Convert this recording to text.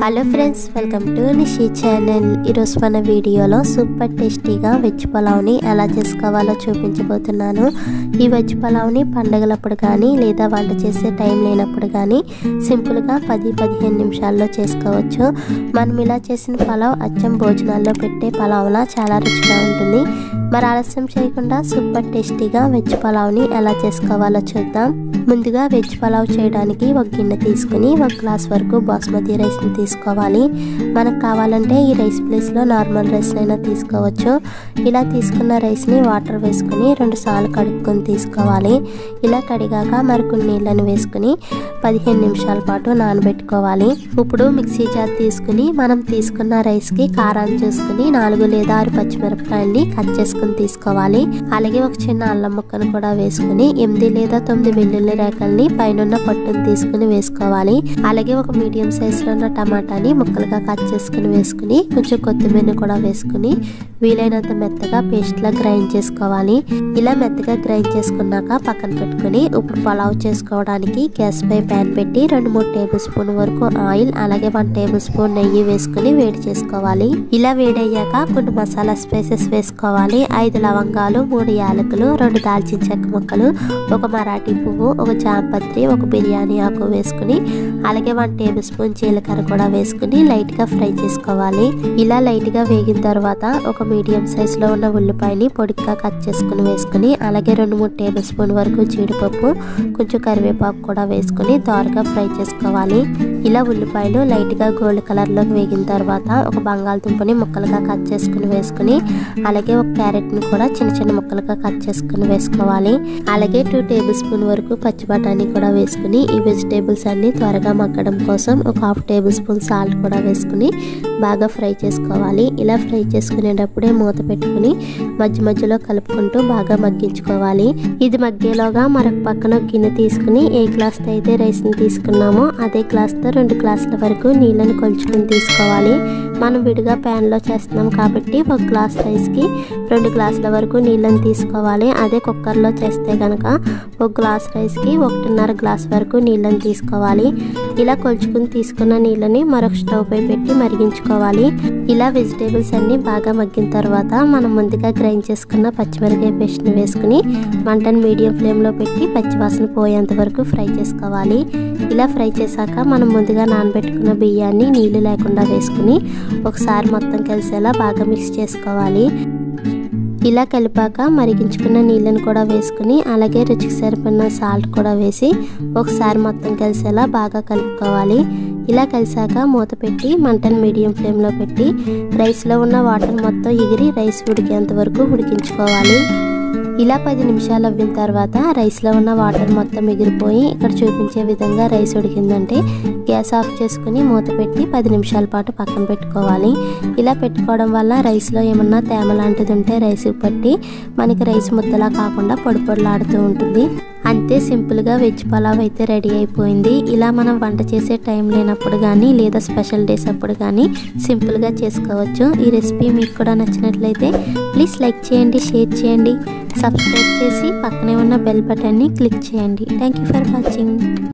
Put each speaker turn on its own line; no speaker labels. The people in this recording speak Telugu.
Hello friends, welcome to Nishi channel. ఈరోజు మన వీడియోలో సూపర్ టేస్టీగా వెజ్ పులావ్ని ఎలా చేసుకోవాలో చూపించబోతున్నాను. ఈ వెజ్ పులావ్ని పండగలప్పుడు కానీ లేదా వంట చేసే టైం లేనప్పుడు కానీ సింపుల్గా 10-15 నిమిషాల్లో చేసుకోవచ్చు. మనం ఇలా చేసిన పులావ్ అచ్చం భోజనాల్లో పెట్టే పులావ్లా చాలా రుచిగా ఉంటుంది. మరి ఆలస్యం చేయకుండా సూపర్ టేస్టీగా వెజ్ పులావ్ని ఎలా చేసుకోవాలో చూద్దాం. ముందుగా వెజ్ పులావ్ చేయడానికి ఒక గిన్నె తీసుకుని 1 గ్లాస్ వరకు బాస్మతి రైస్ని తీసుకోవాలి. మనకు కావాలంటే ఈ రైస్ ప్లేస్లో నార్మల్ రైస్ అయినా తీసుకోవచ్చు. ఇలా తీసుకున్న రైస్ని వాటర్ వేసుకుని 2 సార్లు కడుక్కొని తీసుకోవాలి. ఇలా కడిగాక మరికొన్ని నీళ్ళని వేసుకుని 15 నిమిషాల పాటు నానబెట్టుకోవాలి. ఇప్పుడు మిక్సీ జార్ తీసుకుని మనం తీసుకున్న రైస్కి కారాన్ని చూసుకుని 4 లేదా 6 పచ్చిమిరపకాయల్ని కట్ చేసుకుని తీసుకోవాలి. అలాగే ఒక చిన్న అల్లం ముక్కను కూడా వేసుకుని 8 లేదా 9 వెల్లుల్లి రేకల్ని పైన పట్టును తీసుకుని వేసుకోవాలి. అలాగే ఒక మీడియం సైజులో ఉన్న టమాటాని ముక్కలుగా కట్ చేసుకుని వేసుకుని కొంచెం కొత్తిమీర కూడా వేసుకుని వీలైనంత మెత్తగా పేస్ట్లా గ్రైండ్ చేసుకోవాలి. ఇలా మెత్తగా గ్రైండ్ చేసుకున్నాక పక్కన పెట్టుకుని ఇప్పుడు పులావ్ చేసుకోవడానికి గ్యాస్ పై ప్యాన్ పెట్టి 2-3 టేబుల్ స్పూన్ వరకు ఆయిల్ అలాగే 1 టేబుల్ స్పూన్ నెయ్యి వేసుకుని వేడి చేసుకోవాలి. ఇలా వేడయ్యాక కొన్ని మసాలా స్పైసెస్ వేసుకోవాలి. 5 లవంగాలు, 3 యాలకులు, 2 దాల్చిన చెక్క ముక్కలు, 1 మరాఠీ పువ్వు, 1 జాంపత్రి, 1 బిర్యానీ ఆకు వేసుకుని అలాగే 1 టేబుల్ స్పూన్ జీలకర్ర కూడా వేసుకుని లైట్గా ఫ్రై చేసుకోవాలి. ఇలా లైట్గా వేగిన తర్వాత ఒక మీడియం సైజులో ఉన్న ఉల్లిపాయని పొడిగా కట్ చేసుకుని వేసుకుని అలాగే 2-3 టేబుల్ స్పూన్ వరకు జీడిపప్పు, కొంచెం కరివేపాకు కూడా వేసుకుని దోరగా ఫ్రై చేసుకోవాలి. ఇలా ఉల్లిపాయలు లైట్గా గోల్డ్ కలర్లోకి వేగిన తర్వాత ఒక బంగాళదుంపని ముక్కలుగా కట్ చేసుకుని వేసుకుని అలాగే 1 క్యారెట్ని కూడా చిన్న చిన్న ముక్కలుగా కట్ చేసుకుని వేసుకోవాలి. అలాగే 2 టేబుల్ స్పూన్ వరకు పచ్చి బఠానీ కూడా వేసుకుని ఈ వెజిటేబుల్స్ అన్ని త్వరగా మగ్గడం కోసం ఒక 1/2 టేబుల్ స్పూన్ సాల్ట్ కూడా వేసుకుని బాగా ఫ్రై చేసుకోవాలి. ఇలా ఫ్రై చేసుకునేటప్పుడే మూత పెట్టుకుని మధ్య మధ్యలో కలుపుకుంటూ బాగా మగ్గించుకోవాలి. ఇది మగ్గేలోగా మరొక పక్కన గిన్నె తీసుకుని ఏ గ్లాస్తో అయితే రైస్ని తీసుకున్నామో అదే గ్లాస్తో 2 గ్లాసుల వరకు నీళ్ళని కొలుచుకుని తీసుకోవాలి. మనం విడిగా ప్యాన్లో చేస్తున్నాం కాబట్టి 1 గ్లాస్ రైస్కి 2 గ్లాసుల వరకు నీళ్ళని తీసుకోవాలి. అదే కుక్కర్లో చేస్తే కనుక 1 గ్లాస్ రైస్కి 1.5 గ్లాస్ వరకు నీళ్ళని తీసుకోవాలి. ఇలా కొలుచుకుని తీసుకున్న నీళ్ళని మరొక స్టవ్ పై పెట్టి మరిగించుకోవాలి. ఇలా వెజిటేబుల్స్ అన్ని బాగా మగ్గిన తర్వాత మనం ముందుగా గ్రైండ్ చేసుకున్న పచ్చిమిరపకాయ పేస్ట్ని వేసుకుని మంటను మీడియం ఫ్లేమ్లో పెట్టి పచ్చివాసన పోయేంత వరకు ఫ్రై చేసుకోవాలి. ఇలా ఫ్రై చేశాక మనం ముందుగా నానబెట్టుకున్న బియ్యాన్ని నీళ్లు లేకుండా వేసుకుని ఒకసారి మొత్తం కలిసేలా బాగా మిక్స్ చేసుకోవాలి. ఇలా కలిపాక మరిగించుకున్న నీళ్ళని కూడా వేసుకుని అలాగే రుచికి సరిపడిన సాల్ట్ కూడా వేసి ఒకసారి మొత్తం కలిసేలా బాగా కలుపుకోవాలి. ఇలా కలిసాక మూత పెట్టి మంటను మీడియం ఫ్లేమ్లో పెట్టి రైస్లో ఉన్న వాటర్ మొత్తం ఎగిరి రైస్ ఉడికేంత వరకు ఉడికించుకోవాలి. ఇలా 10 నిమిషాలు అవ్విన తర్వాత రైస్లో ఉన్న వాటర్ మొత్తం ఎగిరిపోయి ఇక్కడ చూపించే విధంగా రైస్ ఉడికిందంటే గ్యాస్ ఆఫ్ చేసుకుని మూత పెట్టి 10 నిమిషాల పాటు పక్కన పెట్టుకోవాలి. ఇలా పెట్టుకోవడం వల్ల రైస్లో ఏమన్నా తేమ లాంటిది ఉంటే రైస్కి పట్టి మనకి రైస్ ముద్దలా కాకుండా పొడి పొడిలాడుతూ ఉంటుంది. అంతే, సింపుల్గా వెజ్ పులావ్ అయితే రెడీ అయిపోయింది. ఇలా మనం వంట చేసే టైం లేనప్పుడు కానీ లేదా స్పెషల్ డేస్ అప్పుడు కానీ సింపుల్గా చేసుకోవచ్చు. ఈ రెసిపీ మీకు కూడా నచ్చినట్లయితే ప్లీజ్ లైక్ చేయండి, షేర్ చేయండి, సబ్స్క్రైబ్ చేసి పక్కనే ఉన్న బెల్ బటన్ని క్లిక్ చేయండి. Thank you for watching.